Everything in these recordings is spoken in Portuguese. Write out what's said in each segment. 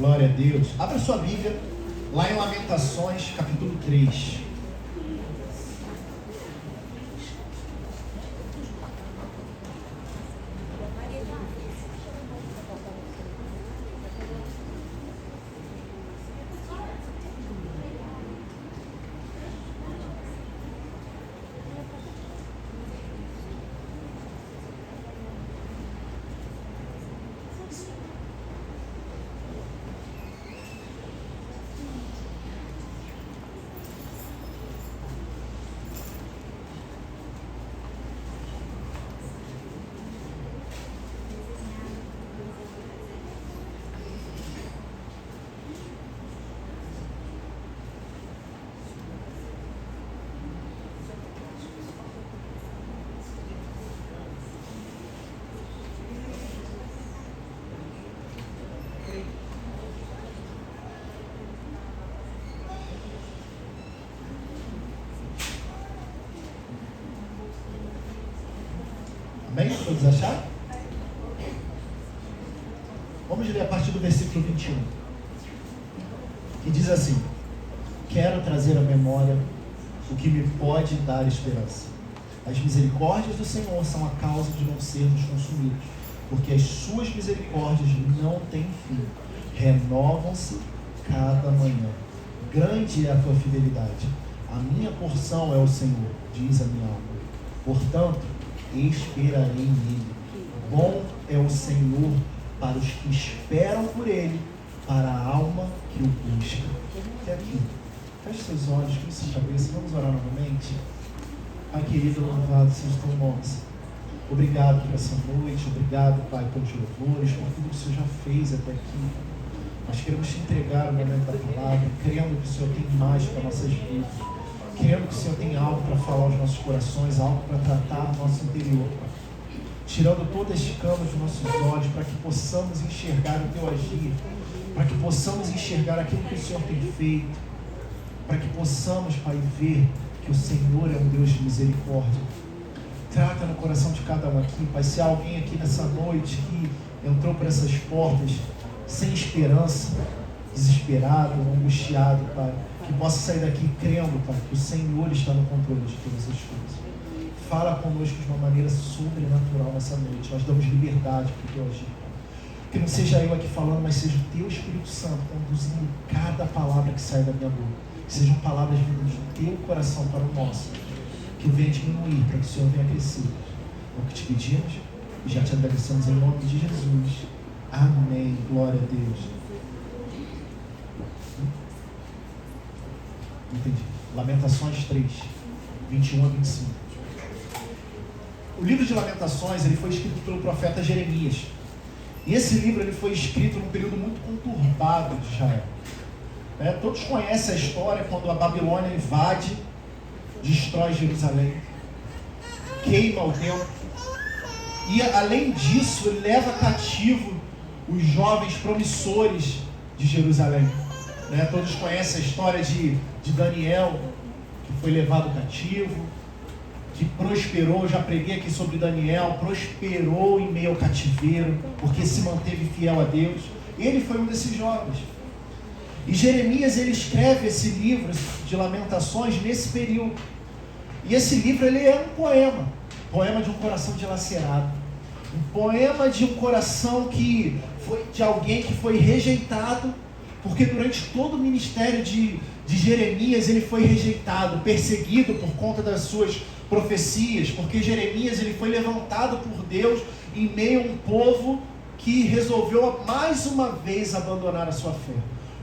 Glória a Deus. Abra sua Bíblia lá em Lamentações, capítulo 3. Amém? Todos acharam? Vamos ler a partir do versículo 21, que diz assim: quero trazer à memória o que me pode dar esperança. As misericórdias do Senhor são a causa de não sermos consumidos, porque as suas misericórdias não têm fim, renovam-se cada manhã. Grande é a tua fidelidade. A minha porção é o Senhor, diz a minha alma. Portanto, esperarei nele. Bom é o Senhor para os que esperam por ele, para a alma que o busca. Até aqui. Feche seus olhos, curve sua cabeça. Vamos orar novamente. Pai querido, louvado seja o teu nome. Obrigado por essa noite. Obrigado, Pai, pelos louvores, por tudo que o Senhor já fez até aqui. Nós queremos te entregar o momento da palavra, crendo que o Senhor tem mais para nossas vidas. Querendo que o Senhor tenha algo para falar aos nossos corações, algo para tratar no nosso interior, Pai. Tirando toda a escama dos nossos olhos, para que possamos enxergar o Teu agir, para que possamos enxergar aquilo que o Senhor tem feito, para que possamos, Pai, ver que o Senhor é um Deus de misericórdia. Trata no coração de cada um aqui, Pai. Se há alguém aqui nessa noite que entrou por essas portas sem esperança, desesperado, angustiado, Pai, que possa sair daqui crendo, Pai, que o Senhor está no controle de todas as coisas. Fala conosco de uma maneira sobrenatural nessa noite. Nós damos liberdade para o Teu agir, Pai. Que não seja eu aqui falando, mas seja o Teu Espírito Santo conduzindo cada palavra que sai da minha boca. Que sejam palavras vindas do Teu coração para o nosso. Que venha diminuir, para que o Senhor venha crescer. É o que te pedimos e já te agradecemos em nome de Jesus. Amém. Glória a Deus. Entendi. Lamentações 3, 21 a 25. O livro de Lamentações ele foi escrito pelo profeta Jeremias. E esse livro ele foi escrito num período muito conturbado de Israel. Todos conhecem a história quando a Babilônia invade, destrói Jerusalém, queima o templo. E além disso, ele leva cativo os jovens promissores de Jerusalém. Todos conhecem a história de Daniel, que foi levado cativo, que prosperou. Eu já preguei aqui sobre Daniel, prosperou em meio ao cativeiro, porque se manteve fiel a Deus. Ele foi um desses jovens. E Jeremias ele escreve esse livro de Lamentações nesse período. E esse livro ele é um poema de um coração dilacerado, um poema de um coração que foi de alguém que foi rejeitado, porque durante todo o ministério de Jeremias ele foi rejeitado, perseguido por conta das suas profecias, porque Jeremias ele foi levantado por Deus em meio a um povo que resolveu mais uma vez abandonar a sua fé.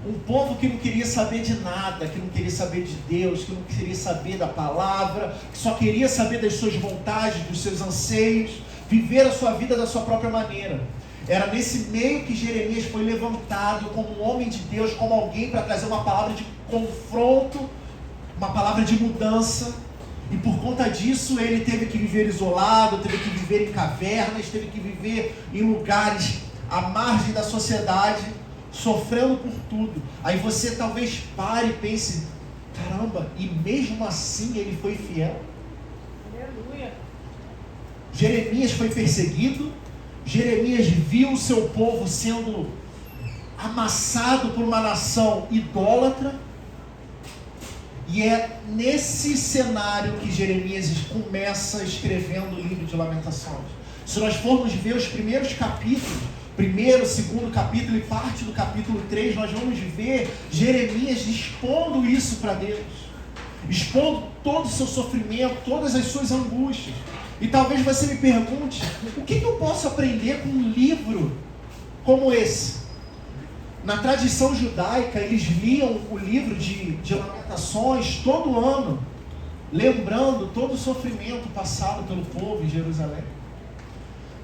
Um povo que não queria saber de nada, que não queria saber de Deus, que não queria saber da palavra, que só queria saber das suas vontades, dos seus anseios, viver a sua vida da sua própria maneira. Era nesse meio que Jeremias foi levantado como um homem de Deus, como alguém para trazer uma palavra de confronto, uma palavra de mudança. E por conta disso ele teve que viver isolado, teve que viver em cavernas, teve que viver em lugares à margem da sociedade, sofrendo por tudo. Aí você talvez pare e pense: caramba, e mesmo assim ele foi fiel. Aleluia. Jeremias foi perseguido, Jeremias viu o seu povo sendo amassado por uma nação idólatra. E é nesse cenário que Jeremias começa escrevendo o livro de Lamentações. Se nós formos ver os primeiros capítulos, primeiro, segundo capítulo e parte do capítulo 3, nós vamos ver Jeremias expondo isso para Deus, expondo todo o seu sofrimento, todas as suas angústias. E talvez você me pergunte, o que eu posso aprender com um livro como esse? Na tradição judaica, eles liam o livro de Lamentações todo ano, lembrando todo o sofrimento passado pelo povo em Jerusalém.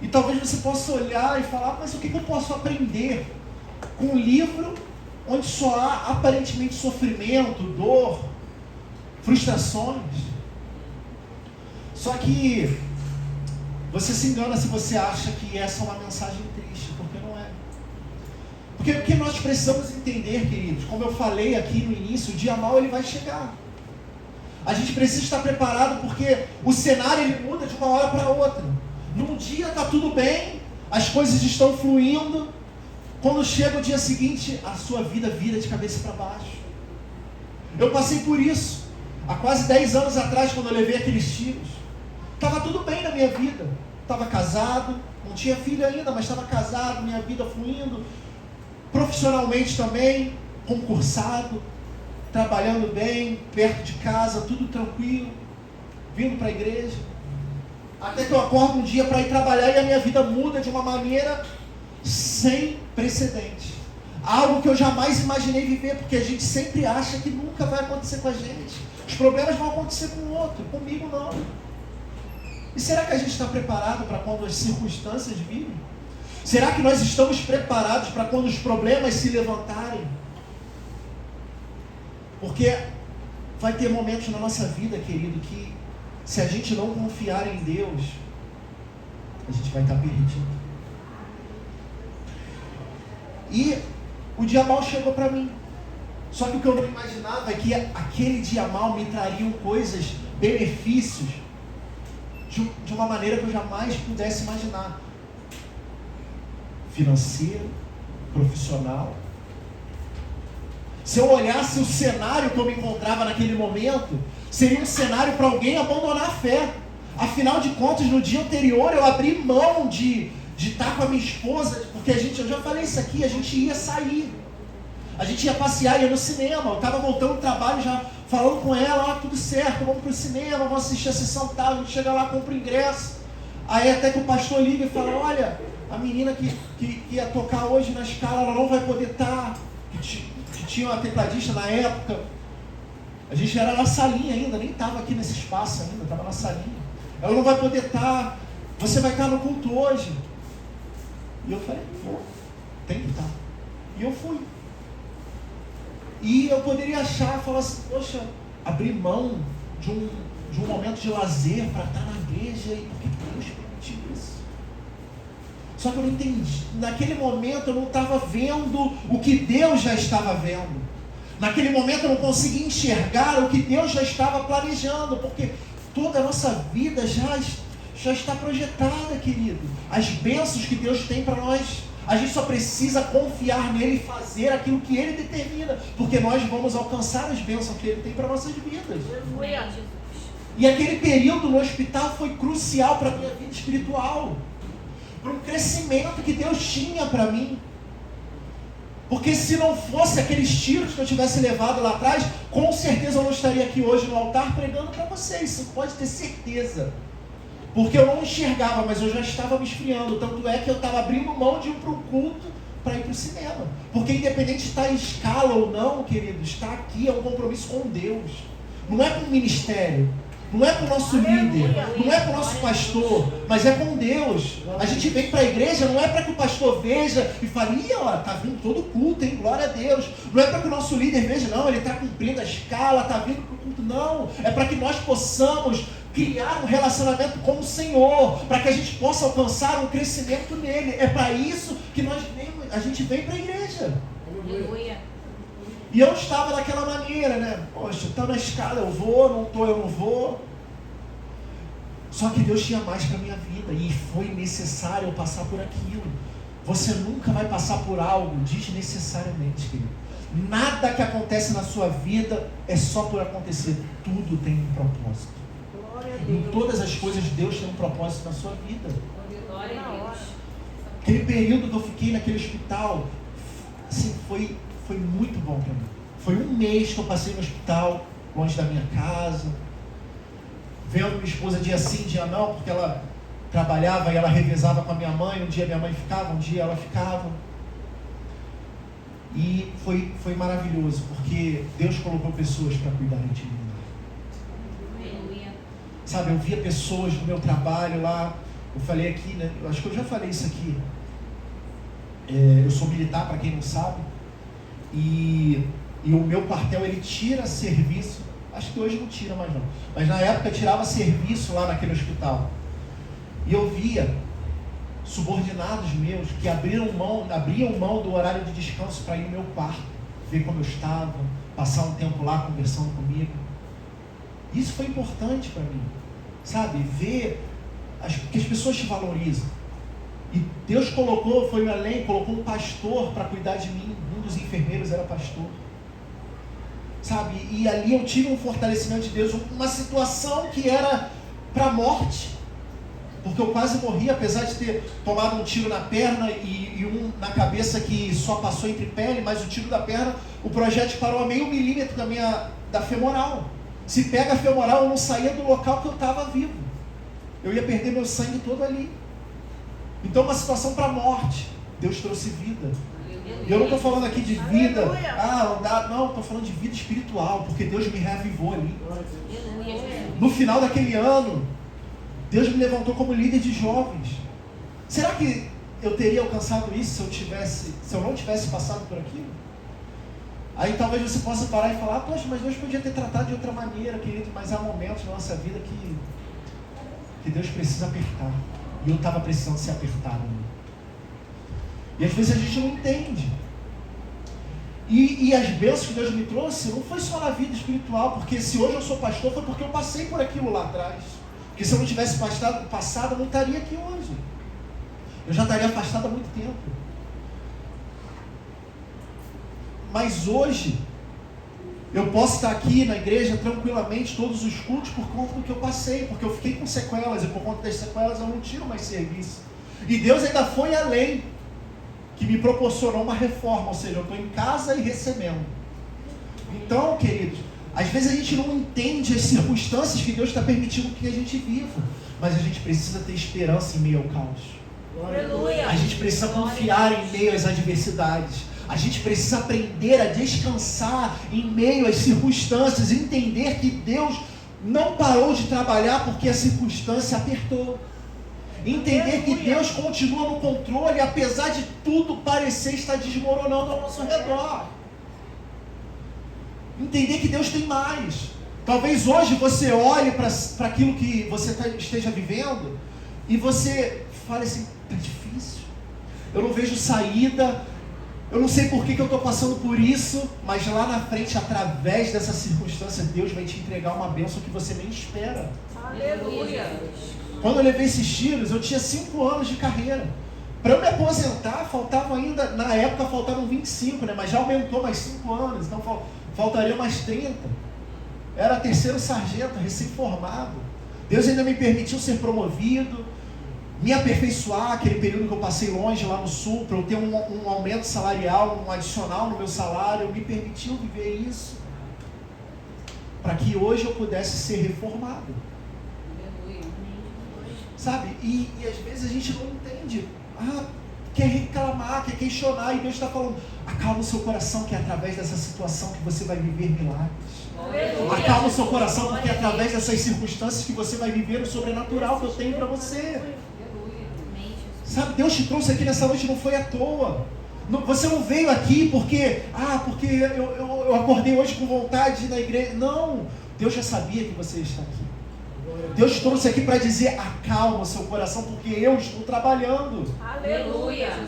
E talvez você possa olhar e falar, mas o que eu posso aprender com um livro onde só há aparentemente sofrimento, dor, frustrações? Só que você se engana se você acha que essa é uma mensagem triste, porque não é. Porque o que nós precisamos entender, queridos, como eu falei aqui no início, o dia mau ele vai chegar. A gente precisa estar preparado porque o cenário ele muda de uma hora para outra. Num dia está tudo bem, as coisas estão fluindo. Quando chega o dia seguinte, a sua vida vira de cabeça para baixo. Eu passei por isso. Há quase 10 anos atrás, quando eu levei aqueles tiros, estava tudo bem na minha vida. Estava casado, não tinha filho ainda, mas estava casado, minha vida fluindo. Profissionalmente também, concursado, trabalhando bem, perto de casa, tudo tranquilo, vindo para a igreja. Até que eu acordo um dia para ir trabalhar e a minha vida muda de uma maneira sem precedente. Algo que eu jamais imaginei viver, porque a gente sempre acha que nunca vai acontecer com a gente. Os problemas vão acontecer com o outro, comigo não. E será que a gente está preparado para quando as circunstâncias virem? Será que nós estamos preparados para quando os problemas se levantarem? Porque vai ter momentos na nossa vida, querido, que se a gente não confiar em Deus, a gente vai estar perdido. E o dia mau chegou para mim. Só que o que eu não imaginava é que aquele dia mau me trariam coisas, benefícios, de uma maneira que eu jamais pudesse imaginar. Financeiro, profissional. Se eu olhasse o cenário que eu me encontrava naquele momento, seria um cenário para alguém abandonar a fé. Afinal de contas, no dia anterior eu abri mão de estar com a minha esposa, porque eu já falei isso aqui, a gente ia sair. A gente ia passear, ia no cinema. Eu estava voltando do trabalho já falando com ela, tudo certo, vamos para o cinema, vamos assistir a sessão tal, a gente chega lá, compra o ingresso. Aí até que o pastor liga e fala, olha, a menina que ia tocar hoje na escala, ela não vai poder estar, que tinha uma tecladista na época. A gente era na salinha ainda, nem estava aqui nesse espaço ainda, estava na salinha. Ela não vai poder estar, você vai estar no culto hoje. E eu falei, vou, tem que estar. E eu fui. E eu poderia achar, falar assim, poxa, abrir mão de um momento de lazer para estar na igreja, e por que Deus permitiu isso? Só que eu não entendi. Naquele momento eu não estava vendo o que Deus já estava vendo. Naquele momento eu não conseguia enxergar o que Deus já estava planejando, porque toda a nossa vida já está projetada, querido. As bênçãos que Deus tem para nós. A gente só precisa confiar nele e fazer aquilo que ele determina, porque nós vamos alcançar as bênçãos que ele tem para nossas vidas. E aquele período no hospital foi crucial para a minha vida espiritual, para um crescimento que Deus tinha para mim. Porque se não fosse aqueles tiros que eu tivesse levado lá atrás, com certeza eu não estaria aqui hoje no altar pregando para vocês, você pode ter certeza. Porque eu não enxergava, mas eu já estava me esfriando. Tanto é que eu estava abrindo mão de ir para o culto para ir para o cinema. Porque independente de estar em escala ou não, querido, estar aqui é um compromisso com Deus. Não é com o ministério, não é com o nosso líder, não é com o nosso pastor, mas é com Deus. A gente vem para a igreja, não é para que o pastor veja e fale, ih, ó, tá vindo todo culto, hein, glória a Deus. Não é para que o nosso líder veja, não, ele está cumprindo a escala, está vindo para o culto, não. É para que nós possamos criar um relacionamento com o Senhor, para que a gente possa alcançar um crescimento nele. É para isso que a gente vem para a igreja. Aleluia. E eu estava daquela maneira, né? Poxa, está na escala, eu vou, não estou, eu não vou. Só que Deus tinha mais para a minha vida e foi necessário eu passar por aquilo. Você nunca vai passar por algo desnecessariamente, querido. Nada que acontece na sua vida é só por acontecer. Tudo tem um propósito. Em todas as coisas, Deus tem um propósito na sua vida. Glória a Deus. Aquele período que eu fiquei naquele hospital, assim, foi muito bom para mim. Foi um mês que eu passei no hospital, longe da minha casa, vendo minha esposa dia sim, dia não, porque ela trabalhava e ela revezava com a minha mãe. Um dia minha mãe ficava, um dia ela ficava. E foi maravilhoso, porque Deus colocou pessoas para cuidarem de mim. Sabe, eu via pessoas no meu trabalho lá. Eu falei aqui, né? Eu acho que eu já falei isso aqui. Eu sou militar, para quem não sabe. E o meu quartel, ele tira serviço. Acho que hoje não tira mais não. Mas na época tirava serviço lá naquele hospital. E eu via subordinados meus que abriam mão do horário de descanso para ir no meu quarto, ver como eu estava, passar um tempo lá conversando comigo. Isso foi importante para mim, sabe? Ver que as pessoas te valorizam. E Deus foi além, colocou um pastor para cuidar de mim. Um dos enfermeiros era pastor, sabe? E ali eu tive um fortalecimento de Deus, uma situação que era para a morte, porque eu quase morri, apesar de ter tomado um tiro na perna e um na cabeça que só passou entre pele, mas o tiro da perna, o projétil parou a meio milímetro da femoral. Se pega a femoral, eu não saía do local que eu estava vivo. Eu ia perder meu sangue todo ali. Então, uma situação para a morte. Deus trouxe vida. E eu não estou falando aqui de vida, não, estou falando de vida espiritual, porque Deus me reavivou ali. No final daquele ano, Deus me levantou como líder de jovens. Será que eu teria alcançado isso se eu não tivesse passado por aquilo? Aí talvez você possa parar e falar, poxa, mas Deus podia ter tratado de outra maneira, querido, mas há momentos na nossa vida que Deus precisa apertar. E eu estava precisando ser apertado. E às vezes a gente não entende. E as bênçãos que Deus me trouxe não foi só na vida espiritual, porque se hoje eu sou pastor foi porque eu passei por aquilo lá atrás. Porque se eu não tivesse passado, eu não estaria aqui hoje. Eu já estaria afastado há muito tempo. Mas hoje, eu posso estar aqui na igreja tranquilamente, todos os cultos, por conta do que eu passei, porque eu fiquei com sequelas, e por conta das sequelas eu não tiro mais serviço. E Deus ainda foi além, que me proporcionou uma reforma, ou seja, eu estou em casa e recebendo. Então, queridos, às vezes a gente não entende as circunstâncias que Deus está permitindo que a gente viva, mas a gente precisa ter esperança em meio ao caos. Aleluia. A gente precisa confiar em meio às adversidades. A gente precisa aprender a descansar em meio às circunstâncias, entender que Deus não parou de trabalhar porque a circunstância apertou. Entender que Deus continua no controle, apesar de tudo parecer estar desmoronando ao nosso redor. Entender que Deus tem mais. Talvez hoje você olhe para aquilo que você esteja vivendo e você fale assim, está difícil, eu não vejo saída, eu não sei por que eu estou passando por isso, mas lá na frente, através dessa circunstância, Deus vai te entregar uma bênção que você nem espera. Aleluia. Quando eu levei esses tiros, eu tinha 5 anos de carreira. Para eu me aposentar, faltavam ainda, na época faltavam 25, né? Mas já aumentou mais 5 anos, então faltaria mais 30. Era 3º sargento, recém-formado. Deus ainda me permitiu ser promovido, me aperfeiçoar, aquele período que eu passei longe lá no sul, para eu ter um aumento salarial, um adicional no meu salário, me permitiu viver isso, para que hoje eu pudesse ser reformado. Sabe? E às vezes a gente não entende, quer reclamar, quer questionar, e Deus está falando, acalma o seu coração, que é através dessa situação que você vai viver milagres. Acalma o seu coração, porque é através dessas circunstâncias que você vai viver o sobrenatural que eu tenho para você. Sabe, Deus te trouxe aqui nessa noite, não foi à toa. Você não veio aqui porque eu acordei hoje com vontade de ir na igreja. Não, Deus já sabia que você está aqui. Deus te trouxe aqui para dizer, acalma o seu coração, porque eu estou trabalhando. Aleluia.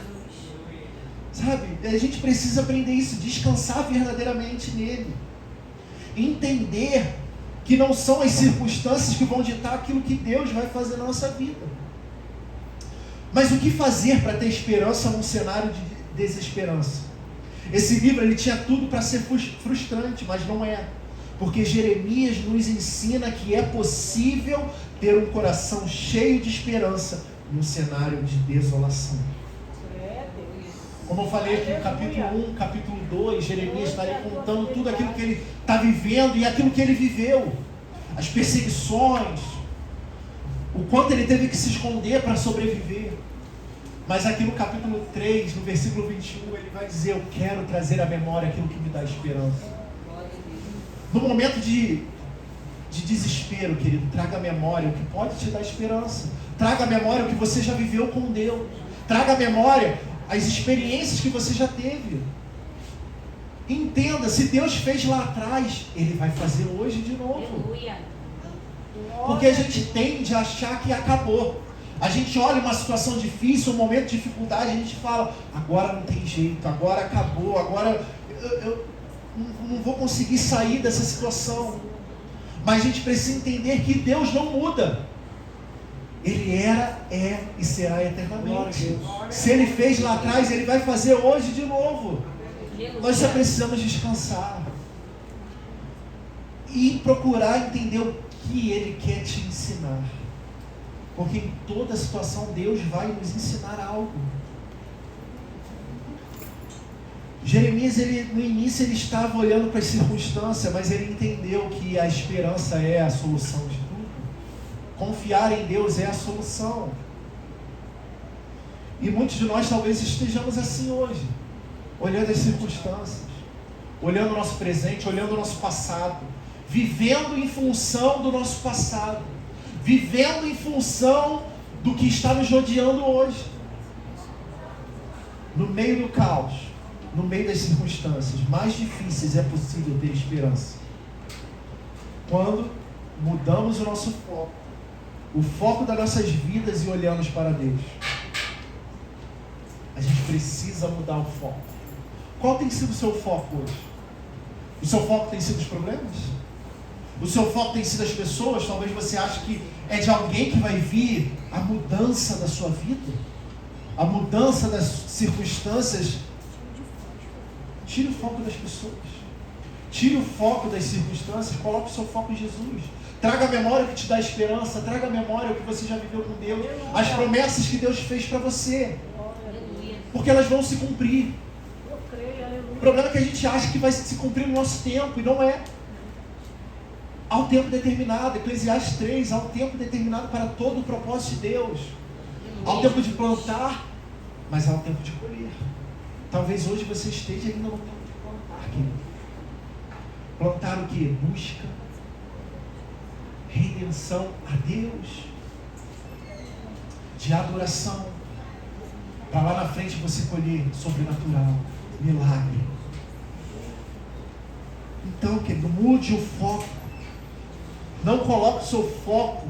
Sabe, a gente precisa aprender isso, descansar verdadeiramente nele. Entender que não são as circunstâncias que vão ditar aquilo que Deus vai fazer na nossa vida. Mas o que fazer para ter esperança num cenário de desesperança? Esse livro ele tinha tudo para ser frustrante, mas não é. Porque Jeremias nos ensina que é possível ter um coração cheio de esperança num cenário de desolação. Como eu falei aqui no capítulo 1, capítulo 2, Jeremias está ali contando tudo aquilo que ele está vivendo e aquilo que ele viveu. As perseguições, o quanto ele teve que se esconder para sobreviver. Mas aqui no capítulo 3, no versículo 21, ele vai dizer: eu quero trazer à memória aquilo que me dá esperança. No momento de desespero, querido, traga à memória o que pode te dar esperança. Traga à memória o que você já viveu com Deus. Traga à memória as experiências que você já teve. Entenda, se Deus fez lá atrás, Ele vai fazer hoje de novo. Aleluia. Porque a gente tende a achar que acabou. A gente olha uma situação difícil, um momento de dificuldade, a gente fala: agora não tem jeito, agora acabou, agora eu não vou conseguir sair dessa situação. Mas a gente precisa entender que Deus não muda. Ele era, é e será eternamente. Se Ele fez lá atrás, Ele vai fazer hoje de novo. Nós só precisamos descansar e procurar entender o que Ele quer te ensinar. Porque em toda situação Deus vai nos ensinar algo. Jeremias, no início ele estava olhando para as circunstâncias, mas ele entendeu que a esperança é a solução de tudo. Confiar em Deus é a solução. E muitos de nós talvez estejamos assim hoje, olhando as circunstâncias, olhando o nosso presente, olhando o nosso passado, vivendo em função do nosso passado, vivendo em função do que está nos rodeando hoje. No meio do caos, no meio das circunstâncias mais difíceis, é possível ter esperança. Quando mudamos o nosso foco, o foco das nossas vidas, e olhamos para Deus. A gente precisa mudar o foco. Qual tem sido o seu foco hoje? O seu foco tem sido os problemas? O seu foco tem sido as pessoas? Talvez você ache que é de alguém que vai vir a mudança da sua vida, a mudança das circunstâncias. Tire o foco das pessoas, tire o foco das circunstâncias, coloque o seu foco em Jesus. Traga a memória o que te dá esperança, traga a memória o que você já viveu com Deus, as promessas que Deus fez para você, porque elas vão se cumprir. O problema é que a gente acha que vai se cumprir no nosso tempo, e não é. Há um tempo determinado, Eclesiastes 3, há um tempo determinado para todo o propósito de Deus. Há um tempo de plantar, mas há um tempo de colher. Talvez hoje você esteja ainda no tempo de plantar, querido. Plantar o quê? Busca, redenção a Deus, de adoração, para lá na frente você colher sobrenatural, milagre. Então, querido, mude o foco. Não coloque o seu foco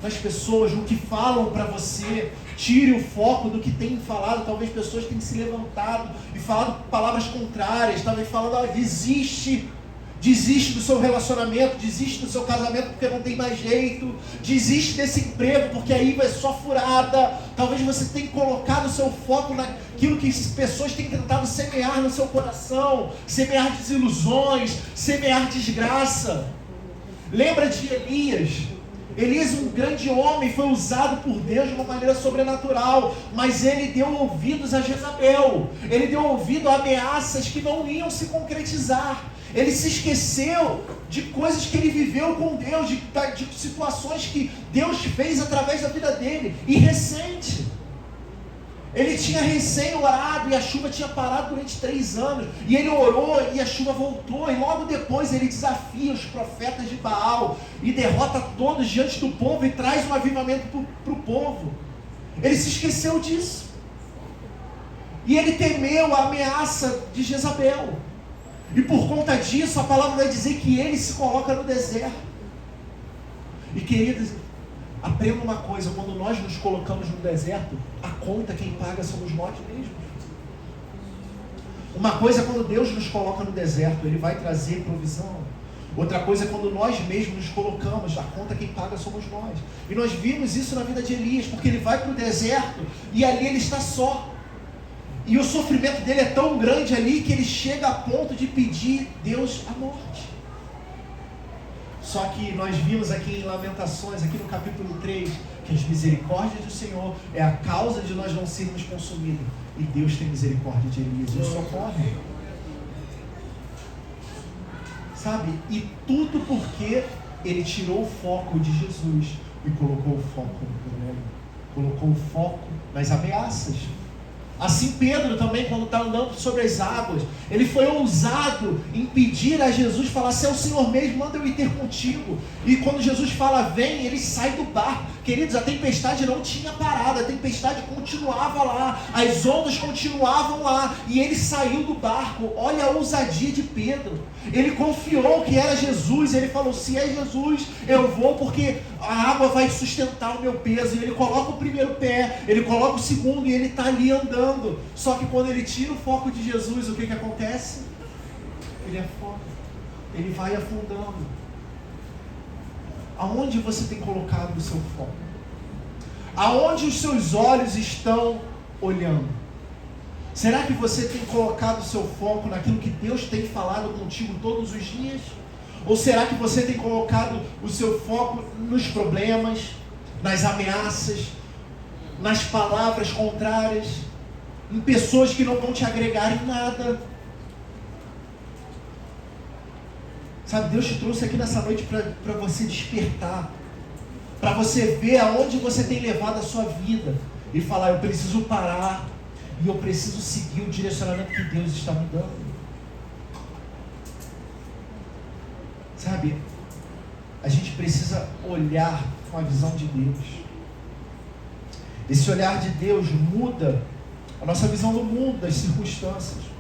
nas pessoas, no que falam para você. Tire o foco do que tem falado. Talvez pessoas tenham se levantado e falado palavras contrárias, talvez falando: desiste do seu relacionamento, desiste do seu casamento porque não tem mais jeito, desiste desse emprego porque aí vai só furada. Talvez você tenha colocado o seu foco naquilo que pessoas têm tentado semear no seu coração, semear desilusões, semear desgraça. Lembra de Elias? Elias, um grande homem, foi usado por Deus de uma maneira sobrenatural, mas ele deu ouvidos a Jezabel, ele deu ouvido a ameaças que não iam se concretizar. Ele se esqueceu de coisas que ele viveu com Deus, de situações que Deus fez através da vida dele, e recente. Ele tinha recém-orado e a chuva tinha parado durante 3 anos. E ele orou e a chuva voltou. E logo depois ele desafia os profetas de Baal e derrota todos diante do povo e traz um avivamento para o povo. Ele se esqueceu disso. E ele temeu a ameaça de Jezabel. E por conta disso a palavra vai dizer que ele se coloca no deserto. E queridos, aprenda uma coisa: quando nós nos colocamos no deserto, a conta quem paga somos nós mesmos. Uma coisa é quando Deus nos coloca no deserto, Ele vai trazer provisão. Outra coisa é quando nós mesmos nos colocamos, a conta quem paga somos nós. E nós vimos isso na vida de Elias, porque ele vai para o deserto e ali ele está só. E o sofrimento dele é tão grande ali que ele chega a ponto de pedir Deus a morte. Só que nós vimos aqui em Lamentações, aqui no capítulo 3, que as misericórdias do Senhor é a causa de nós não sermos consumidos. E Deus tem misericórdia de Elias e o socorre. Sabe? E tudo porque ele tirou o foco de Jesus e colocou o foco no problema. Colocou o foco nas ameaças. Assim Pedro também, quando está andando sobre as águas, ele foi ousado em pedir a Jesus, falar, se é o Senhor mesmo, manda eu ir ter contigo. E quando Jesus fala, vem, ele sai do barco. Queridos, a tempestade não tinha parado, a tempestade continuava lá, as ondas continuavam lá, e ele saiu do barco. Olha a ousadia de Pedro. Ele confiou que era Jesus, ele falou, se é Jesus, eu vou, porque a água vai sustentar o meu peso. E ele coloca o primeiro pé, ele coloca o segundo, e ele está ali andando. Só que quando ele tira o foco de Jesus, o que acontece? Ele afoga, ele vai afundando. Aonde você tem colocado o seu foco? Aonde os seus olhos estão olhando? Será que você tem colocado o seu foco naquilo que Deus tem falado contigo todos os dias? Ou será que você tem colocado o seu foco nos problemas, nas ameaças, nas palavras contrárias, em pessoas que não vão te agregar em nada? Sabe, Deus te trouxe aqui nessa noite para você despertar, para você ver aonde você tem levado a sua vida e falar, eu preciso parar e eu preciso seguir o direcionamento que Deus está me dando. Sabe, a gente precisa olhar com a visão de Deus. Esse olhar de Deus muda a nossa visão do mundo, das circunstâncias.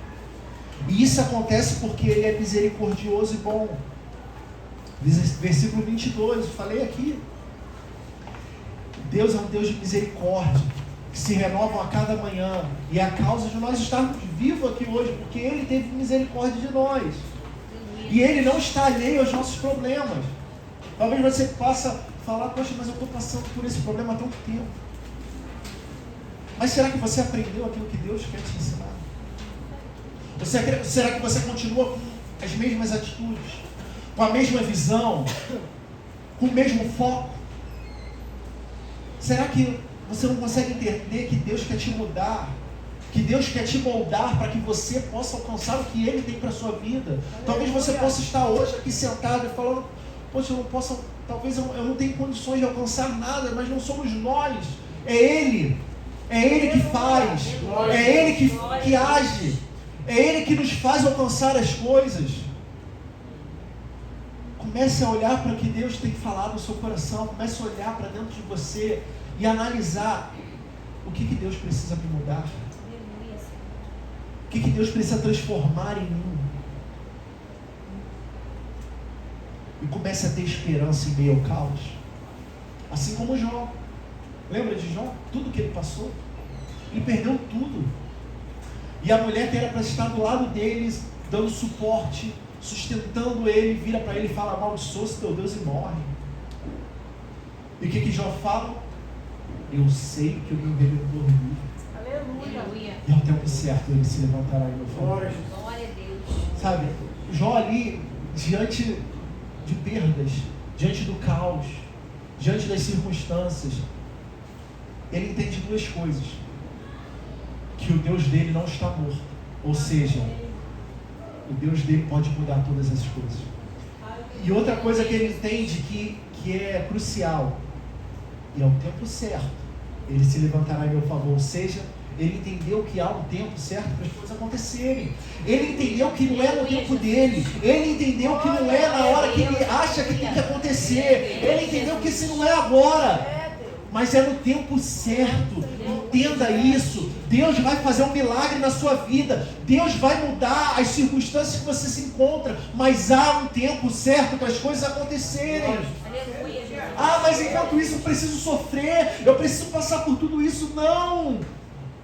E isso acontece porque Ele é misericordioso e bom. Versículo 22, eu falei aqui. Deus é um Deus de misericórdia, que se renovam a cada manhã. E é a causa de nós estarmos vivos aqui hoje, porque Ele teve misericórdia de nós. E Ele não está alheio aos nossos problemas. Talvez você possa falar, poxa, mas eu estou passando por esse problema há tanto tempo. Mas será que você aprendeu aquilo que Deus quer te ensinar? Será que você continua com as mesmas atitudes, com a mesma visão, com o mesmo foco? Será que você não consegue entender que Deus quer te mudar, que Deus quer te moldar para que você possa alcançar o que Ele tem para a sua vida? Talvez você possa estar hoje aqui sentado e falando, poxa, eu não posso, talvez eu não tenho condições de alcançar nada, mas não somos nós, é Ele. É Ele que faz, é Ele que age, é Ele que nos faz alcançar as coisas. Comece a olhar para o que Deus tem falado no seu coração, comece a olhar para dentro de você e analisar o que Deus precisa me mudar, o que Deus precisa transformar em mim. E comece a ter esperança em meio ao caos, assim como Jó. Lembra de Jó? Tudo que ele passou. Ele perdeu tudo. E a mulher que era para estar do lado deles, dando suporte, sustentando ele, vira para ele e fala, amaldiçoa-se teu Deus e morre. E o que Jó fala? Eu sei que o meu Redentor vive. Aleluia. E ao tempo certo ele se levantará em meu favor. Glória a Deus. Sabe, Jó ali, diante de perdas, diante do caos, diante das circunstâncias, ele entende duas coisas: que o Deus dele não está morto, ou seja, o Deus dele pode mudar todas as coisas. E outra coisa que ele entende que é crucial, e ao tempo certo ele se levantará em meu favor, ou seja, ele entendeu que há um tempo certo para as coisas acontecerem. Ele entendeu que não é no tempo dele. Ele entendeu que não é na hora que ele acha que tem que acontecer. Ele entendeu que se não é agora, mas é no tempo certo. Entenda isso. Deus vai fazer um milagre na sua vida. Deus vai mudar as circunstâncias que você se encontra, mas há um tempo certo para as coisas acontecerem. Ah, mas enquanto isso eu preciso sofrer, eu preciso passar por tudo isso. Não!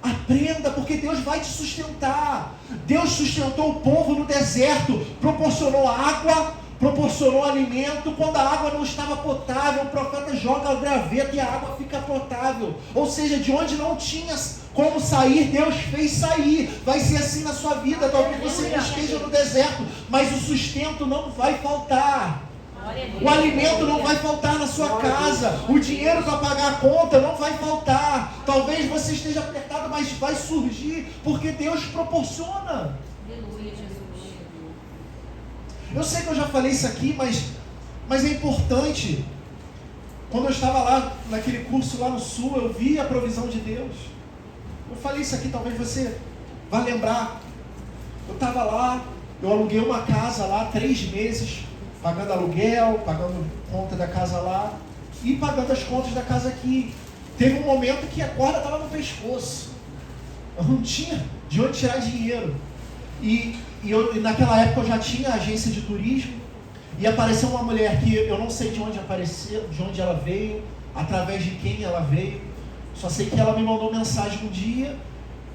Aprenda, porque Deus vai te sustentar. Deus sustentou o povo no deserto, proporcionou água, proporcionou alimento quando a água não estava potável. O profeta joga graveto e a água fica potável. Ou seja, de onde não tinha como sair, Deus fez sair. Vai ser assim na sua vida. Talvez você não esteja no deserto, mas o sustento não vai faltar. O alimento não vai faltar na sua casa. O dinheiro para pagar a conta não vai faltar. Talvez você esteja apertado, mas vai surgir, porque Deus proporciona. Aleluia, Jesus. Eu sei que eu já falei isso aqui, mas é importante. Quando eu estava lá, naquele curso lá no Sul, eu vi a provisão de Deus. Eu falei isso aqui, talvez você vá lembrar. Eu estava lá, eu aluguei uma casa lá, 3 meses, pagando aluguel, pagando conta da casa lá, e pagando as contas da casa aqui. Teve um momento que a corda estava no pescoço. Eu não tinha de onde tirar dinheiro. E naquela época eu já tinha agência de turismo, e apareceu uma mulher que eu não sei de onde apareceu, de onde ela veio, através de quem ela veio. Só sei que ela me mandou mensagem um dia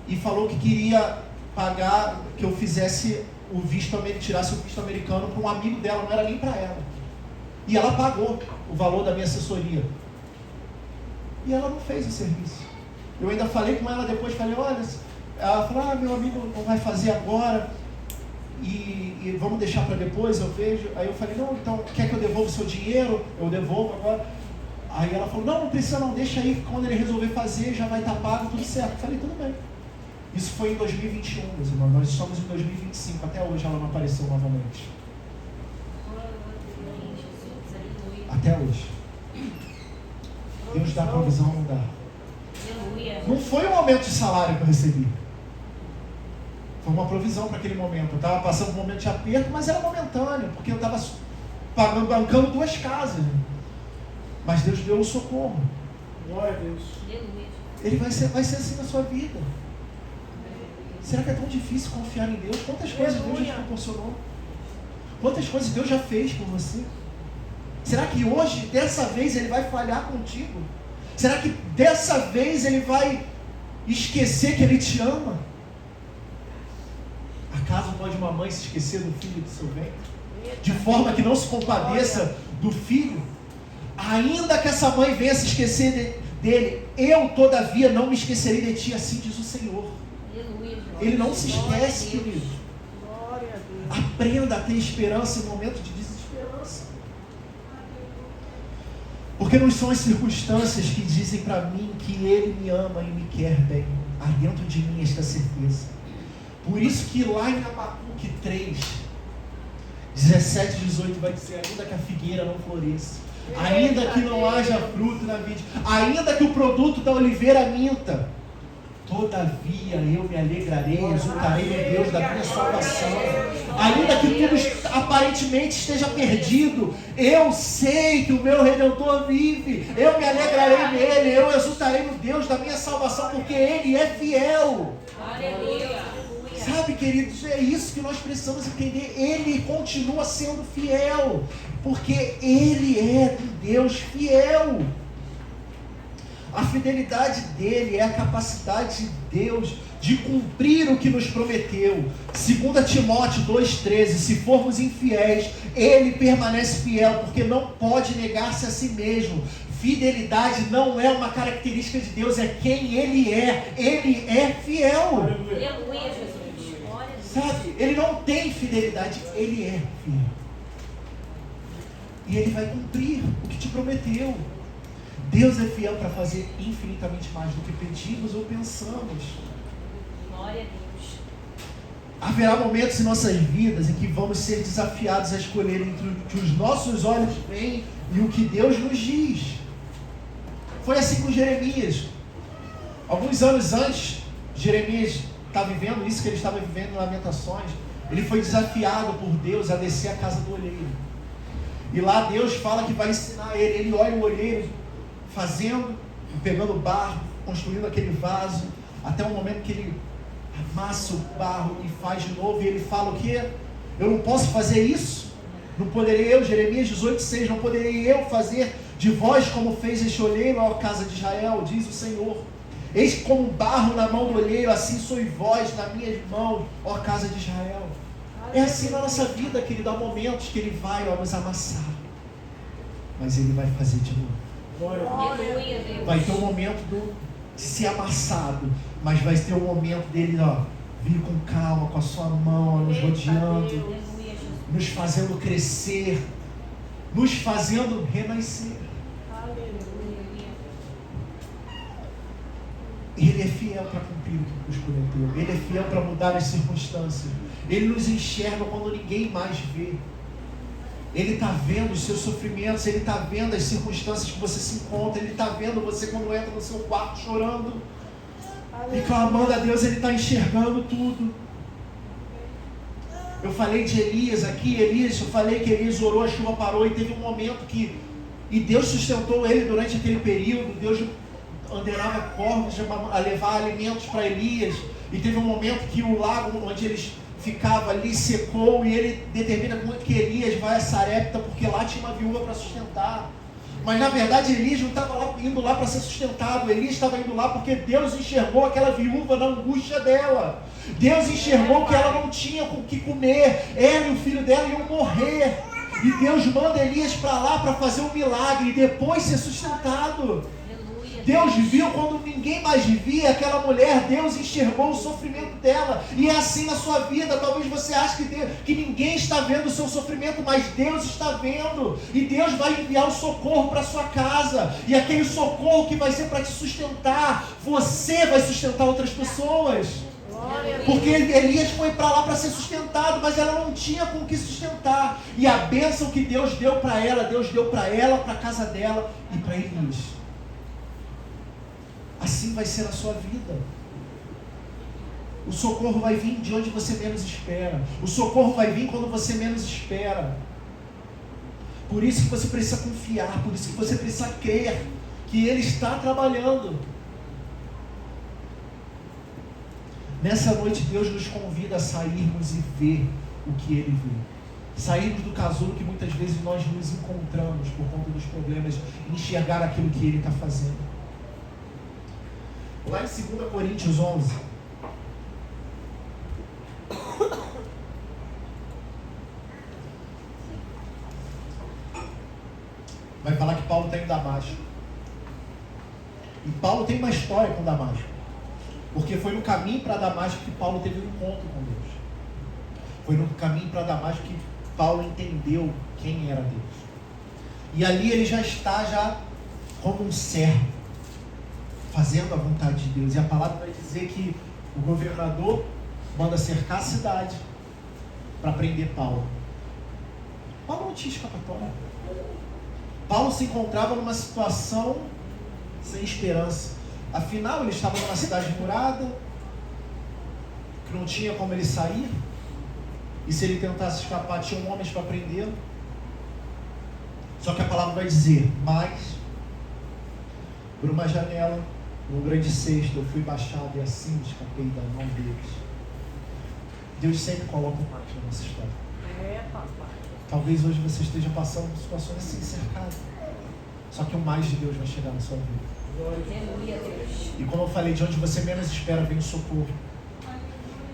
e falou que queria pagar, que eu fizesse o visto, tirasse o visto americano para um amigo dela, não era nem para ela. E ela pagou o valor da minha assessoria. E ela não fez o serviço. Eu ainda falei com ela depois, falei, olha, ela falou, meu amigo não vai fazer agora, e vamos deixar para depois, eu vejo. Aí eu falei, não, então quer que eu devolva o seu dinheiro? Eu devolvo agora. Aí ela falou, não precisa não, deixa aí, quando ele resolver fazer, já vai estar pago, tudo certo. Eu falei, tudo bem. Isso foi em 2021, meus irmãos, nós estamos em 2025, até hoje ela não apareceu novamente. Até hoje. Deus dá provisão, não dá. Não foi um aumento de salário que eu recebi. Foi uma provisão para aquele momento. Eu estava passando por um momento de aperto, mas era momentâneo, porque eu estava bancando 2 casas. Mas Deus deu um socorro. Glória a Deus. Ele vai ser assim na sua vida. Será que é tão difícil confiar em Deus? Quantas coisas Deus já te proporcionou? Quantas coisas Deus já fez por você? Será que hoje, dessa vez, Ele vai falhar contigo? Será que dessa vez Ele vai esquecer que Ele te ama? Acaso pode uma mãe se esquecer do filho do seu ventre? De forma que não se compadeça do filho? Ainda que essa mãe venha se esquecer dele, eu todavia não me esquecerei de ti, assim diz o Senhor. Ele não se esquece, querido. Aprenda a ter esperança em momento de desesperança. Porque não são as circunstâncias que dizem para mim que Ele me ama e me quer bem. Há dentro de mim esta certeza. Por isso que lá em Abacuque 3, 17 e 18 vai dizer, ainda que a figueira não floresça, ainda que não haja fruto na vide, ainda que o produto da oliveira minta, todavia eu me alegrarei, exultarei no Deus da minha salvação. Ainda que tudo aparentemente esteja perdido, eu sei que o meu Redentor vive, eu me alegrarei nele, eu exultarei no Deus da minha salvação, porque Ele é fiel. Aleluia. Sabe, queridos, é isso que nós precisamos entender. Ele continua sendo fiel, porque Ele é um Deus fiel. A fidelidade dele é a capacidade de Deus de cumprir o que nos prometeu. 2 Timóteo 2,13, se formos infiéis, Ele permanece fiel, porque não pode negar-se a si mesmo. Fidelidade não é uma característica de Deus, é quem Ele é fiel. Aleluia, Jesus. Sabe, Ele não tem fidelidade, Ele é fiel. E Ele vai cumprir o que te prometeu. Deus é fiel para fazer infinitamente mais do que pedimos ou pensamos. Glória a Deus. Haverá momentos em nossas vidas em que vamos ser desafiados a escolher entre o que os nossos olhos veem e o que Deus nos diz. Foi assim com Jeremias. Alguns anos antes, Jeremias está vivendo isso que ele estava vivendo em Lamentações. Ele foi desafiado por Deus a descer a casa do olheiro. E lá Deus fala que vai ensinar ele. Ele olha o olheiro fazendo, pegando barro, construindo aquele vaso, até o momento que ele amassa o barro e faz de novo. E ele fala o quê? Eu não posso fazer isso? Não poderei eu, Jeremias 18,6, não poderei eu fazer de vós como fez este olheiro, ó casa de Israel, diz o Senhor. Eis como barro na mão do olheiro, assim sois vós na minhas mãos, ó casa de Israel. É assim na nossa vida, querido. Há momentos que Ele vai nos amassar, mas Ele vai fazer de novo. Aleluia, Deus. Vai ter um momento de ser amassado, mas vai ter um momento dele, vir com calma, com a sua mão, nos rodeando, Aleluia, Jesus. nos fazendo crescer, nos fazendo renascer. Aleluia. Ele é fiel para cumprir o que nos prometeu. Ele é fiel para mudar as circunstâncias. Ele nos enxerga quando ninguém mais vê. Ele está vendo os seus sofrimentos. Ele está vendo as circunstâncias que você se encontra. Ele está vendo você quando entra no seu quarto chorando e clamando a Deus. Ele está enxergando tudo. Eu falei de Elias aqui. Eu falei que Elias orou, a chuva parou, e teve um momento que... E Deus sustentou ele durante aquele período. Deus ordenava corvos a levar alimentos para Elias. E teve um momento que o lago onde eles ficavam ali secou, e ele determina que Elias vai a Sarepta, porque lá tinha uma viúva para sustentar. Mas na verdade Elias não estava indo lá para ser sustentado. Elias estava indo lá porque Deus enxergou aquela viúva na angústia dela. Deus enxergou que ela não tinha com o que comer. Ela e o filho dela iam morrer. E Deus manda Elias para lá para fazer um milagre e depois ser sustentado. Deus viu quando ninguém mais via aquela mulher. Deus enxergou o sofrimento dela. E é assim na sua vida. Talvez você ache que ninguém está vendo o seu sofrimento, mas Deus está vendo. E Deus vai enviar o socorro para a sua casa. E aquele socorro que vai ser para te sustentar, você vai sustentar outras pessoas. Porque Elias foi para lá para ser sustentado, mas ela não tinha com o que sustentar. E a bênção que Deus deu para ela, para a casa dela e para Elias. Assim vai ser a sua vida. O socorro vai vir de onde você menos espera. O socorro vai vir quando você menos espera. Por isso que você precisa confiar, por isso que você precisa crer que Ele está trabalhando. Nessa noite Deus nos convida a sairmos e ver o que Ele vê. Sairmos do casulo que muitas vezes nós nos encontramos por conta dos problemas, e enxergar aquilo que Ele está fazendo. Lá em 2 Coríntios 11, vai falar que Paulo está em Damasco. E Paulo tem uma história com Damasco, porque foi no caminho para Damasco que Paulo teve um encontro com Deus. Foi no caminho para Damasco que Paulo entendeu quem era Deus. E ali ele já está como um servo, fazendo a vontade de Deus. E a palavra vai dizer que o governador manda cercar a cidade para prender Paulo. Paulo não tinha escapatória. Paulo se encontrava numa situação sem esperança. Afinal, ele estava numa cidade murada, que não tinha como ele sair. E se ele tentasse escapar, tinham homens para prendê-lo. Só que a palavra vai dizer: mas, por uma janela, num grande cesto, eu fui baixado e assim escapei da mão deles. Deus sempre coloca um mais na nossa história. Talvez hoje você esteja passando por situações assim, cercado. Só que o mais de Deus vai chegar na sua vida. Aleluia, Deus. E como eu falei, de onde você menos espera, vem o socorro.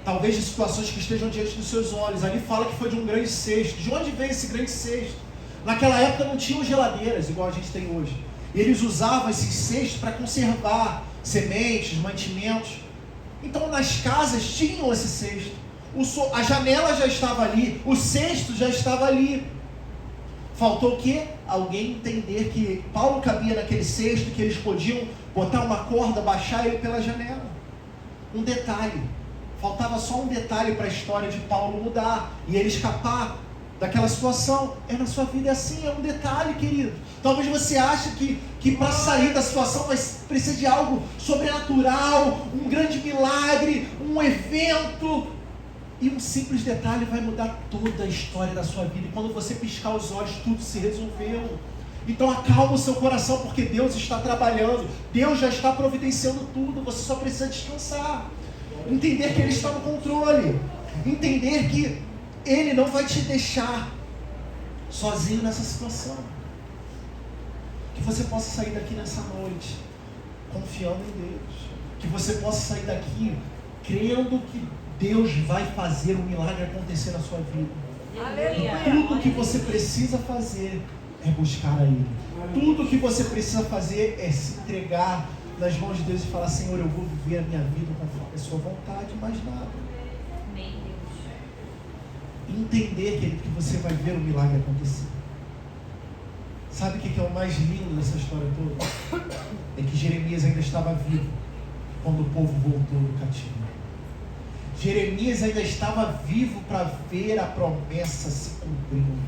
Talvez de situações que estejam diante dos seus olhos. Ali fala que foi de um grande cesto. De onde veio esse grande cesto? Naquela época não tinham geladeiras igual a gente tem hoje. Eles usavam esses cestos para conservar sementes, mantimentos. Então nas casas tinham esse cesto. A janela já estava ali, o cesto já estava ali. Faltou o quê? Alguém entender que Paulo cabia naquele cesto, que eles podiam botar uma corda, baixar ele pela janela. Um detalhe. Faltava só um detalhe para a história de Paulo mudar e ele escapar daquela situação. Na sua vida é assim, é um detalhe, querido. Talvez você ache que para sair da situação precisa de algo sobrenatural, um grande milagre, um evento. E um simples detalhe vai mudar toda a história da sua vida. E quando você piscar os olhos, tudo se resolveu. Então acalma o seu coração, porque Deus está trabalhando. Deus já está providenciando tudo. Você só precisa descansar. Entender que Ele está no controle. Entender que Ele não vai te deixar sozinho nessa situação. Que você possa sair daqui nessa noite confiando em Deus. Que você possa sair daqui crendo que Deus vai fazer um milagre acontecer na sua vida. Aleluia. Tudo que você precisa fazer é buscar a Ele. Tudo que você precisa fazer é se entregar nas mãos de Deus e falar: Senhor, eu vou viver a minha vida conforme a sua vontade, mais nada. Amém, Deus. Entender, querido, que você vai ver o milagre acontecer. Sabe o que é o mais lindo dessa história toda? É que Jeremias ainda estava vivo quando o povo voltou do cativeiro. Jeremias ainda estava vivo para ver a promessa se cumprindo.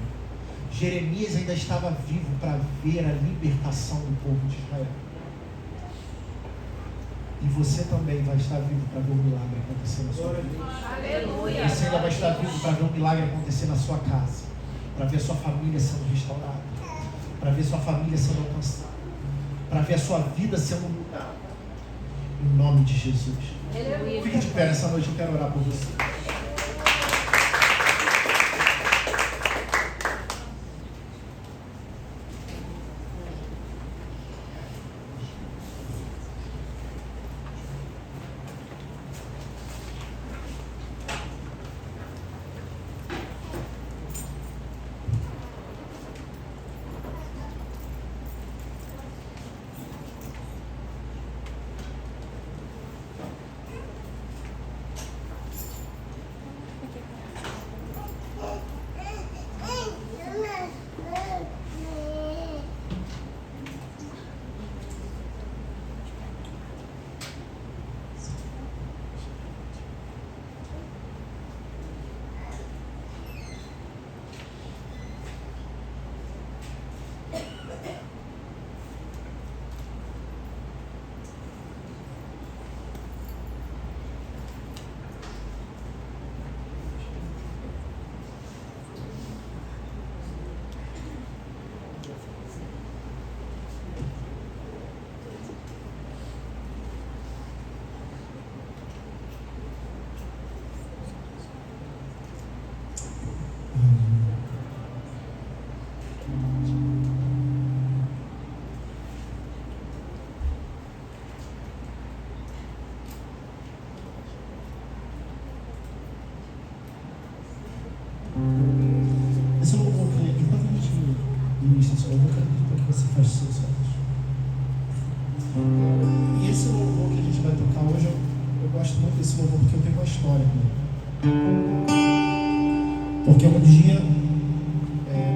Jeremias ainda estava vivo para ver a libertação do povo de Israel. E você também vai estar vivo para ver o milagre acontecer na sua vida. Aleluia. Você ainda vai estar vivo para ver o milagre acontecer na sua casa, para ver a sua família sendo restaurada, para ver a sua família sendo alcançada, para ver a sua vida sendo mudada. Em nome de Jesus. Aleluia. Fique de pé nessa noite, eu quero orar por você. Esse louvor que enquanto a gente ministra esse louvor, eu quero pedir para que você feche seus olhos. E esse louvor que a gente vai tocar hoje, eu gosto muito desse louvor porque eu tenho uma história com ele. Porque um dia,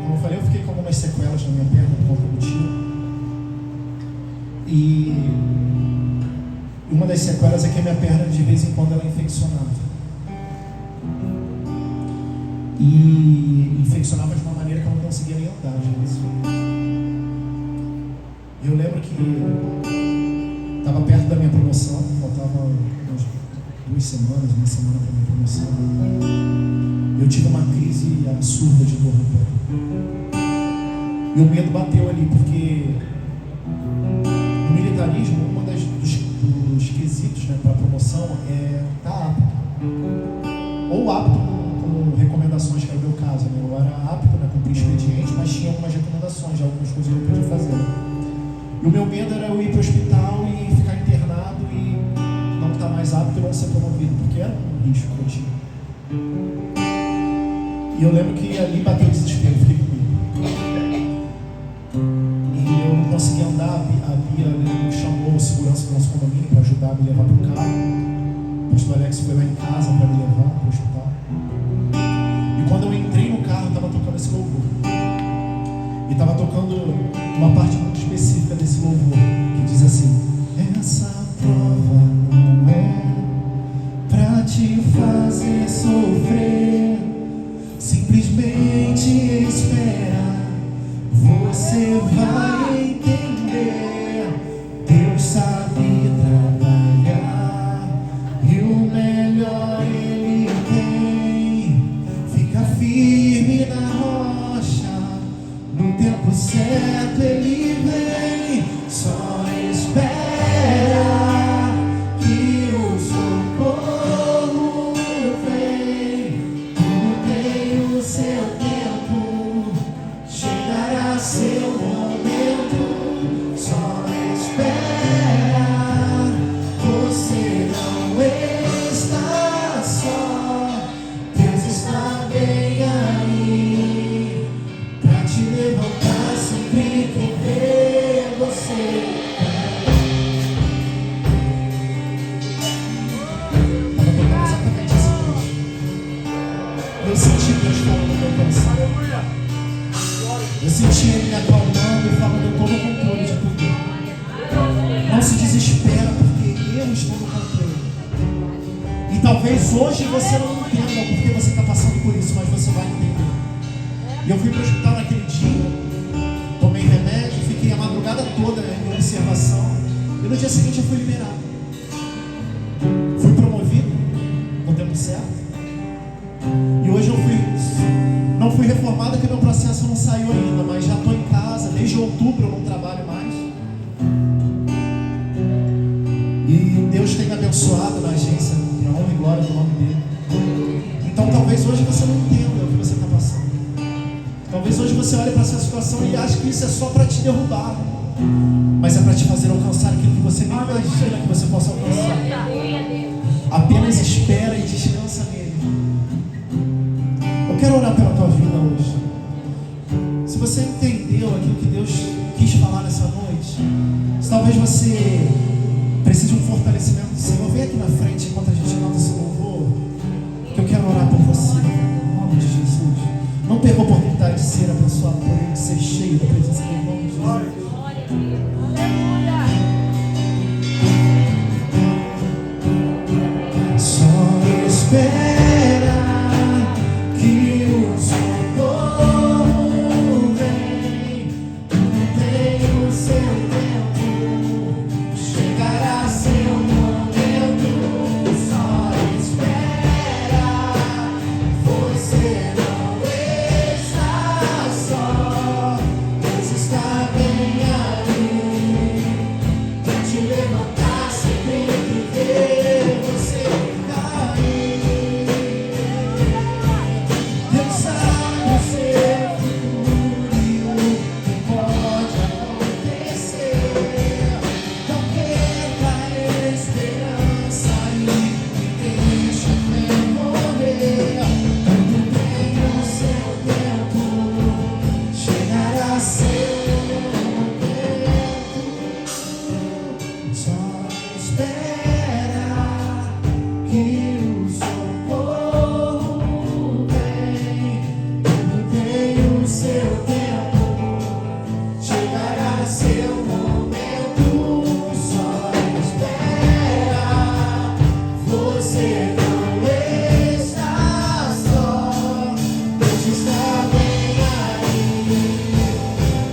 como eu falei, eu fiquei com algumas sequelas na minha perna por conta do tiro. E uma das sequelas é que a minha perna, de vez em quando, ela é infeccionava. E infeccionava de uma maneira que eu não conseguia nem andar, gente. Eu lembro que estava perto da minha promoção, faltava umas 2 semanas, uma semana para a minha promoção. Eu tive uma crise absurda de dor no pé. E o medo bateu ali, porque no militarismo, dos quesitos, né, para a promoção é estar apto. Ou apto com recomendações, que era o meu caso, né? Eu era apto a cumprir expediente, mas tinha algumas recomendações de algumas coisas que eu podia fazer. E o meu medo era eu ir para o hospital e ficar internado e não estar mais apto e não ser promovido, porque era um risco que eu tinha. E eu lembro que ali bateu o desespero, fiquei comigo. E eu não conseguia andar, a Bia chamou o segurança do nosso condomínio para ajudar a me levar para o carro. O pastor Alex foi lá em casa para me levar para o hospital. E quando eu entrei no carro, estava tocando esse louvor. E estava tocando uma parte muito específica desse louvor, que diz assim: essa prova não é pra te fazer sofrer, simplesmente espera, você vai entender. Deus sabe trabalhar e o melhor Ele tem. Fica firme na rocha, no tempo certo Ele vem. Só espera que o socorro vem. Tudo tem o seu tempo, chegará seu momento. Só espera, você não está senti Deus falando no meu coração. Eu senti Ele me acalmando e falando: eu estou no controle de tudo. Não se desespera, porque eu estou no controle. E talvez hoje você não entenda porque você está passando por isso, mas você vai entender. E eu fui para o hospital naquele dia, tomei remédio, fiquei a madrugada toda em observação. E no dia seguinte eu fui liberado. Fui promovido no tempo certo. E hoje não fui reformado, porque meu processo não saiu ainda, mas já estou em casa. Desde outubro eu não trabalho mais. E Deus tem me abençoado na agência, para honra e glória do nome dele. Então talvez hoje você não entenda o que você está passando. Talvez hoje você olhe para essa situação e ache que isso é só para te derrubar, mas é para te fazer alcançar aquilo que você nem imagina que você possa alcançar. Apenas espera e descansa nele. Eu quero orar pela tua vida hoje. Se você entendeu aquilo que Deus quis falar nessa noite, se talvez você precise de um fortalecimento do Senhor, vem aqui na frente enquanto a gente canta esse louvor, que eu quero orar por você, em nome de Jesus. Não perca a oportunidade de ser abençoado por Ele, de ser cheio da presença dele, em nome de Jesus. Só espera que o socorro vem, tem o seu tempo, chegará seu momento. Só espera, você não está só, Deus está bem ali, pra te levantar sempre que ver você cair. Deus sabe o seu futuro e o que pode acontecer. Não perca a esperança e deixe a fé morrer. Tudo tem o seu tempo, chegará seu momento. Só espera que o socorro vem. Tudo tem o seu tempo, chegará seu momento. Só espera, você não está só, Deus está bem aí,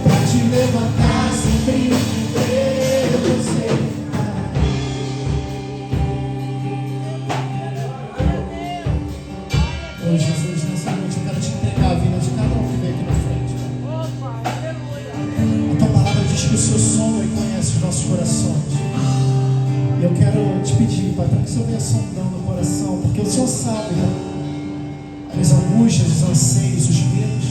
pra te levantar sempre que ver você cair. Ô Jesus, nessa noite eu quero te entregar a vida de cada um que veio aqui na frente. A tua palavra diz que o Senhor sonda e conhece os nossos corações. E eu quero te pedir, Pai, para que o Senhor venha sondando o coração, porque o Senhor sabe, né, as angústias, os anseios, os medos.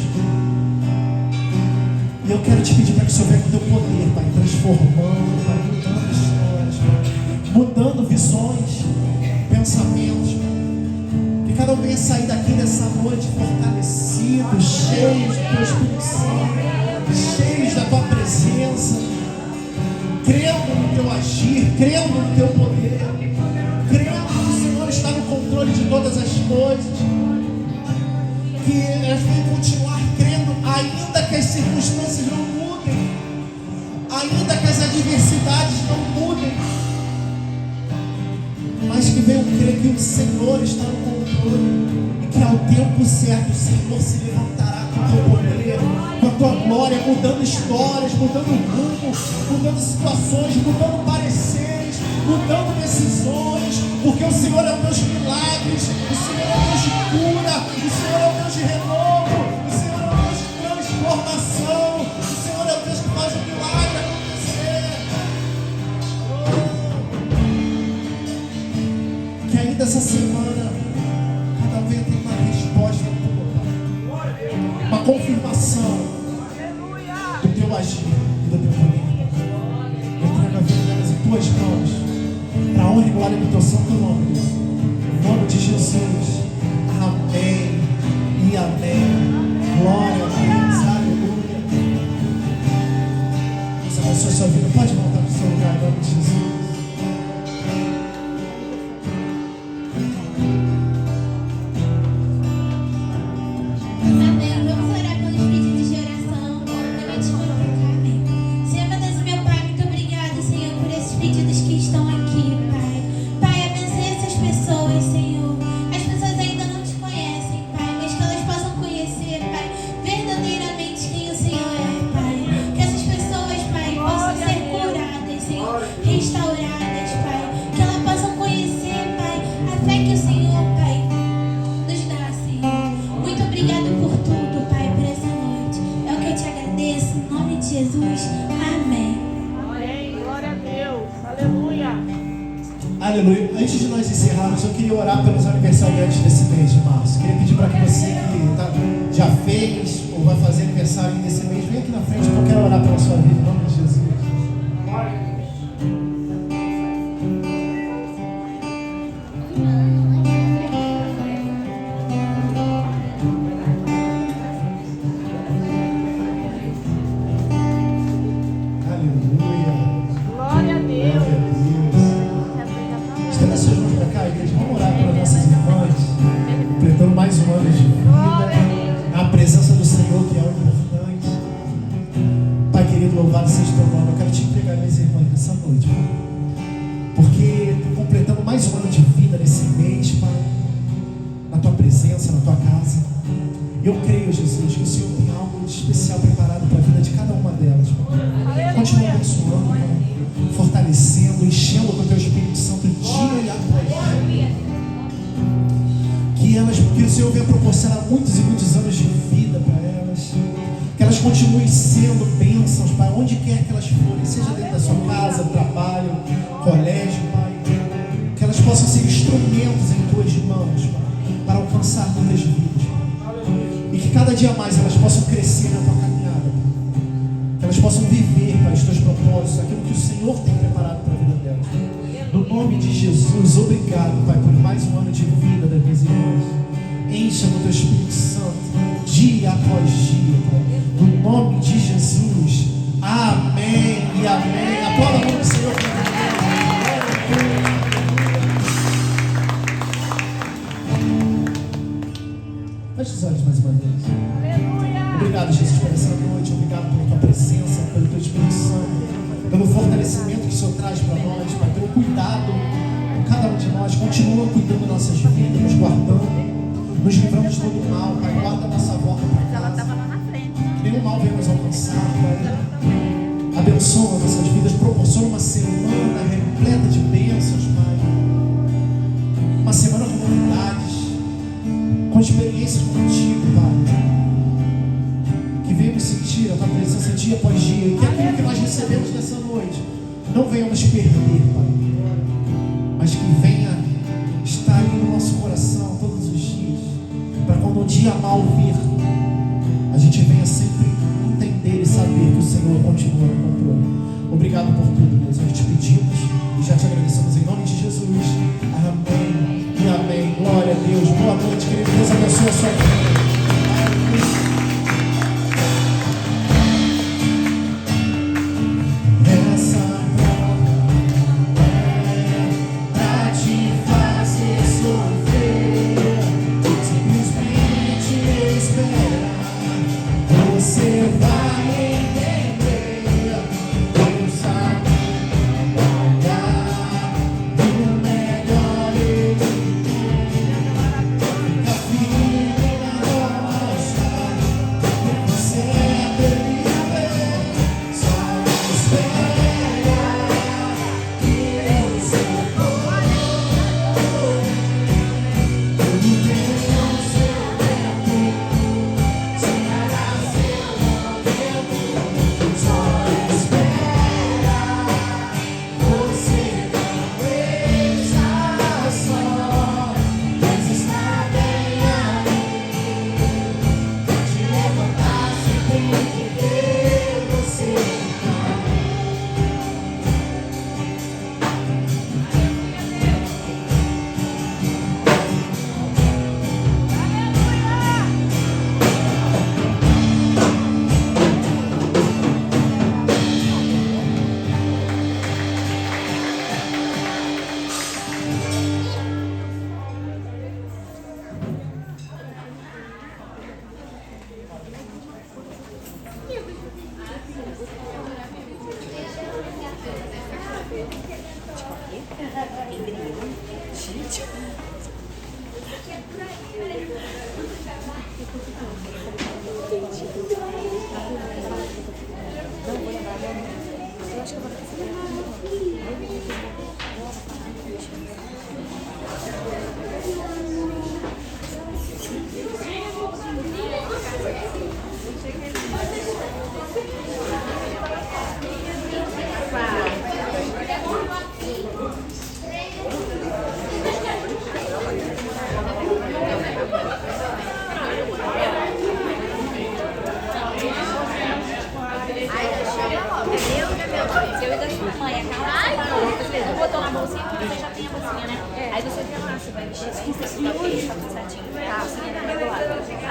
E eu quero te pedir para que o Senhor venha com o teu poder, Pai, transformando, Pai, mudando histórias, mudando visões, pensamentos. Que cada um venha sair daqui nessa noite fortalecido, cheios do teu Espírito Santo, cheios da tua presença, crendo no teu agir, crendo no teu poder, crendo que o Senhor está no controle de todas as coisas. Que elas venham continuar crendo, ainda que as circunstâncias não mudem, ainda que as adversidades não mudem, mas que venham crer que o Senhor está no controle e que ao tempo certo o Senhor se levantará com o teu poder, com a tua glória, mudando histórias, mudando rumo, mudando situações, mudando pareceres, mudando decisões, porque o Senhor é o Deus de milagres, o Senhor é o Deus de cura, o Senhor é o Deus de renovo, o Senhor é o Deus de transformação, o Senhor é o Deus que faz o milagre acontecer. Que ainda essa semana cada um venha ter uma resposta tua, uma confirmação do teu agir e do teu poder. Eu trago a vida delas em tuas mãos, para a honra e glória do teu santo nome, Deus. Em nome de Jesus. Amém e amém. Glória a Deus. Aleluia. Deus abençoe a sua vida. Pode voltar para o seu lugar em nome de Jesus. Antes de nós encerrarmos, eu queria orar pelos aniversariantes desse mês de março. Queria pedir para que você que já fez ou vai fazer aniversário desse mês, venha aqui na frente, porque eu quero orar pela sua vida, em nome de Jesus. Mais um ano de vida, na presença do Senhor, que é o importante. Pai querido, louvado seja o teu nome. Eu quero te entregar minhas irmãs nessa noite, Pai, porque completando mais um ano de vida nesse mês, Pai, na tua presença, na tua casa. Eu creio, Jesus, que o Senhor tem algo de especial preparado para a vida de cada uma delas, Pai. Continua abençoando, Pai, fortalecendo, enchendo com o teu Espírito Santo dia e após dia. Que o Senhor venha proporcionar muitos e muitos anos de vida para elas, que elas continuem sendo bênçãos, Pai, onde quer que elas forem, seja dentro da sua casa, trabalho, colégio, Pai, que elas possam ser instrumentos em tuas mãos, Pai, para alcançar muitas vidas, Pai. E que cada dia mais elas possam crescer na tua caminhada, Pai. Que elas possam viver, Pai, os teus propósitos, aquilo que o Senhor tem preparado para a vida delas. No nome de Jesus, obrigado, Pai, por mais um ano de vida das minhas irmãs. Encha no teu Espírito Santo, dia após dia, Pai. No nome de Jesus. Amém e amém. Aplauda a mão do Senhor. Feche os olhos mais uma vez. Obrigado, Jesus, por essa noite. Obrigado pela tua presença, pelo teu Espírito Santo, pelo fortalecimento que o Senhor traz para nós, Pai, pelo cuidado com cada um de nós. Continua cuidando das nossas vidas, nos guardando, nos livrando de todo mal, Pai. Guarda a nossa volta para casa. Que nenhum mal venha nos alcançar, Pai. Abençoa nossas vidas, proporciona uma semana repleta de bênçãos, Pai. Uma semana com novidades, com experiências contigo, Pai. Que venhamos sentir a tua presença dia após dia. E que aquilo que nós recebemos nessa noite não venha nos perder, Pai, mas que venha estar ali no nosso coração todos os dias, para quando um dia mal vir, a gente venha sempre entender e saber que o Senhor continua no controle. Obrigado por tudo, Deus. Nós te pedimos e já te agradecemos em nome de Jesus. Amém e amém. Glória a Deus. Boa noite, querido. Deus abençoe a sua vida. Mãe, aquela você botou na bolsinha porque você já tem a bolsinha, né? Aí você vê lá, você vai vestir bem, você tá tudo certinho. A bolsinha é regulada.